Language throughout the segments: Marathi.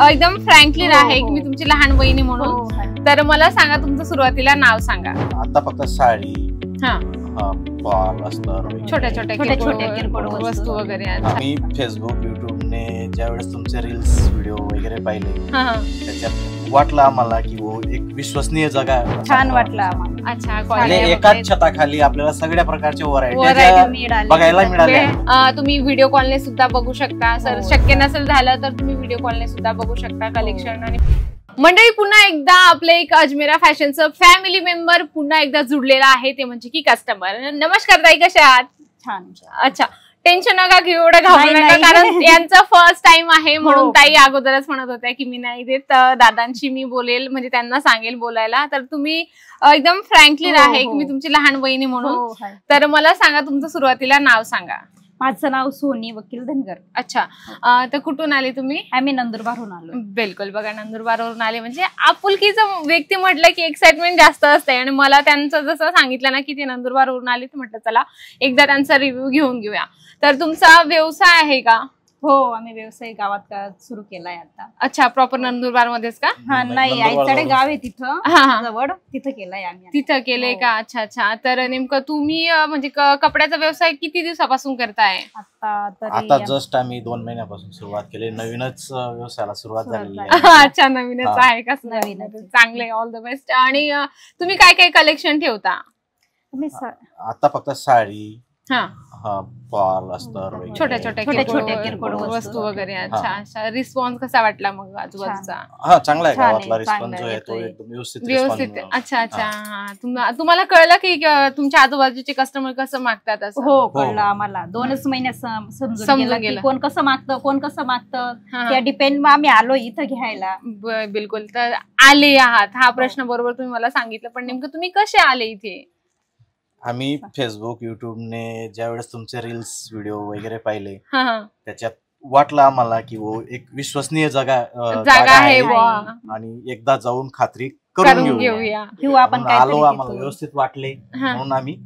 एकदम फ्रँकली आहे की मी तुमची लहान बहिणी म्हणून. तर मला सांगा तुमचं सुरुवातीला नाव सांगा. आता फक्त साडी, हा, बॉल, अस्तर, छोट्या छोट्या किरकोळ वस्तू वगैरे. मी फेसबुक, युट्यूबने ज्यावेळेस तुमचे रील्स व्हिडिओ वगैरे पाहिले त्याच्यात वाटलं आम्हाला की एक विश्वसनीय जगा छान वाटलं आम्हाला. अच्छा, एकाच छताखाली आपल्याला सगळ्या प्रकारचे व्हरायटी बघायला मिळाल्या. तुम्ही व्हिडिओ कॉलने सुद्धा बघू शकता. सर शक्य नसेल झालं तर तुम्ही व्हिडिओ कॉलने सुद्धा बघू शकता कलेक्शन. आणि मंडळी पुन्हा एकदा आपले एक अजमेरा फॅशनचं फॅमिली मेंबर पुन्हा एकदा जुडलेला आहे, ते म्हणजे की कस्टमर. नमस्कार ताई, कशा आहात? छान. अच्छा, टेन्शन नका घेऊ, एवढं घाबरू नका, कारण यांचा फर्स्ट टाइम आहे म्हणून ताई अगोदरच म्हणत होत्या की मी नाही देत, दादांशी मी बोलेल, म्हणजे त्यांना सांगेल बोलायला. तर तुम्ही एकदम फ्रँकली आहे की मी तुमची लहान बहिणी म्हणून. तर मला सांगा तुमचं सुरुवातीला नाव सांगा. माझं नाव सोनी वकील धनगर. अच्छा, तर कुठून आले तुम्ही? आम्ही नंदुरबारहून आलो. बिलकुल, बघा नंदुरबारवरून आले म्हणजे आपुलकीचं व्यक्ती म्हटलं की एक्साइटमेंट जास्त असते. आणि मला त्यांचं जसं सांगितलं ना की ते नंदुरबारवरून आले, तर म्हटलं चला एकदा त्यांचा रिव्ह्यू घेऊन घेऊया. तर तुमचा व्यवसाय आहे का? हो, आम्ही व्यवसाय गावात सुरू केलाय आता. अच्छा, प्रॉपर नंदुरबार मध्येच का? हा, नाही, आईकडे गाव आहे तिथं जवळ, तिथं केलाय आम्ही. तिथं केलंय का? अच्छा अच्छा. तर नेमकं तुम्ही म्हणजे कपड्याचा व्यवसाय किती दिवसापासून करताय? आता जस्ट आम्ही 2 महिन्यापासून सुरुवात केली. नवीनच व्यवसायाला सुरुवात झाली. अच्छा, नवीनच आहे का? चांगले, ऑल द बेस्ट. आणि तुम्ही काय काय कलेक्शन ठेवता? आता फक्त साडी, बॉल, अस्तर, छोट्या छोट्या किरकोळ वस्तू वगैरे. अच्छा अच्छा. रिस्पॉन्स कसा वाटला मग आजूबाजूचा? चांगला आहे. गावातला रिस्पॉन्स जो आहे तो एकदम व्यवस्थित. अच्छा अच्छा. तुम्हाला कळलं की तुमच्या आजूबाजूचे कस्टमर कसं मागतात असं? हो, कळलं आम्हाला. 2च महिन्यात समजून गेलं कोण कसं मागतं. त्या डिपेंड आम्ही आलो इथं घ्यायला. बिलकुल. तर आले आहात हा प्रश्न बरोबर तुम्ही मला सांगितलं, पण नेमकं तुम्ही कसे आले इथे? आम्ही फेसबुक, युट्यूबने ज्यावेळेस तुमचे रील्स व्हिडिओ वगैरे पाहिले त्याच्यात वाटलं आम्हाला की एक विश्वसनीय जागा आहे आणि एकदा जाऊन खात्री करून घेऊया. आलो, आम्हाला व्यवस्थित वाटले म्हणून आम्ही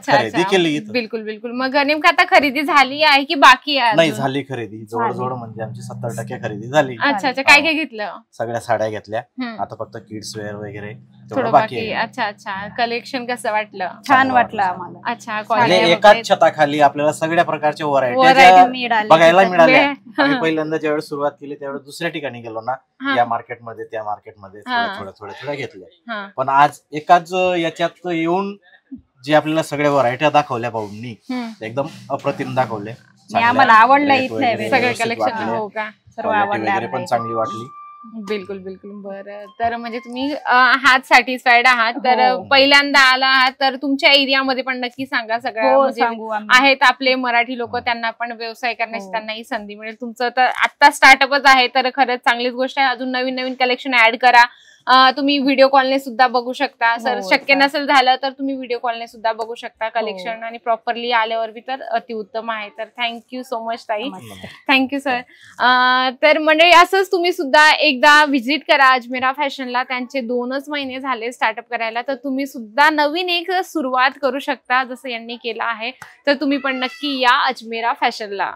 खरेदी केली. बिलकुल बिलकुल. मग नेमकं आता खरेदी झाली आहे की बाकी आहे? नाही, झाली खरेदी. जवळजवळ म्हणजे आमची 70% खरेदी झाली. अच्छा अच्छा. काय काय घेतलं? सगळ्या साड्या घेतल्या. आता फक्त किड्स वेअर वगैरे थोडं बाकी. अच्छा अच्छा. कलेक्शन कसं वाटलं? छान वाटलं आम्हाला. अच्छा, एकाच छताखाली आपल्याला सगळ्या प्रकारचे व्हरायटी बघायला मिळाल्या. आम्ही पहिल्यांदा ज्यावेळेस सुरुवात केली त्यावेळेस दुसऱ्या ठिकाणी गेलो ना, या मार्केटमध्ये त्या मार्केटमध्ये थोड्या घेतल्या. पण आज एकाच याच्यात येऊन जे आपल्याला सगळ्या व्हरायट्या दाखवल्या भाऊंनी, एकदम अप्रतिम दाखवले. आम्हाला आवडलं इथलं सगळं कलेक्शन. हो का? सर्व आवडलं, पण चांगली वाटली. बिलकुल बिलकुल. बरं, तर म्हणजे तुम्ही आहात सॅटिस्फाईड आहात. तर पहिल्यांदा आला आहात तर तुमच्या एरियामध्ये पण नक्की सांगा. सगळं आहेत आपले मराठी लोक, त्यांना पण व्यवसाय करण्याची त्यांनाही संधी मिळेल. तुमचं तर आता स्टार्टअपच आहे, तर खरंच चांगलीच गोष्ट आहे. अजून नवीन नवीन कलेक्शन ऍड करा. तुम्ही व्हिडिओ कॉलने सुद्धा बघू शकता. सर शक्य नसेल झालं तर तुम्ही व्हिडिओ कॉलने सुद्धा बघू शकता कलेक्शन. आणि प्रॉपरली आल्यावर बी तर अतिउत्तम आहे. तर थँक्यू सो मच ताई. Thank you sir. तर मंडळी असंच तुम्ही सुद्धा एकदा व्हिजिट करा अजमेरा फॅशनला. त्यांचे 2च महिने झाले स्टार्टअप करायला, तर तुम्ही सुद्धा नवीन एक सुरुवात करू शकता जसं यांनी केलं आहे. तर तुम्ही पण नक्की या अजमेरा फॅशनला.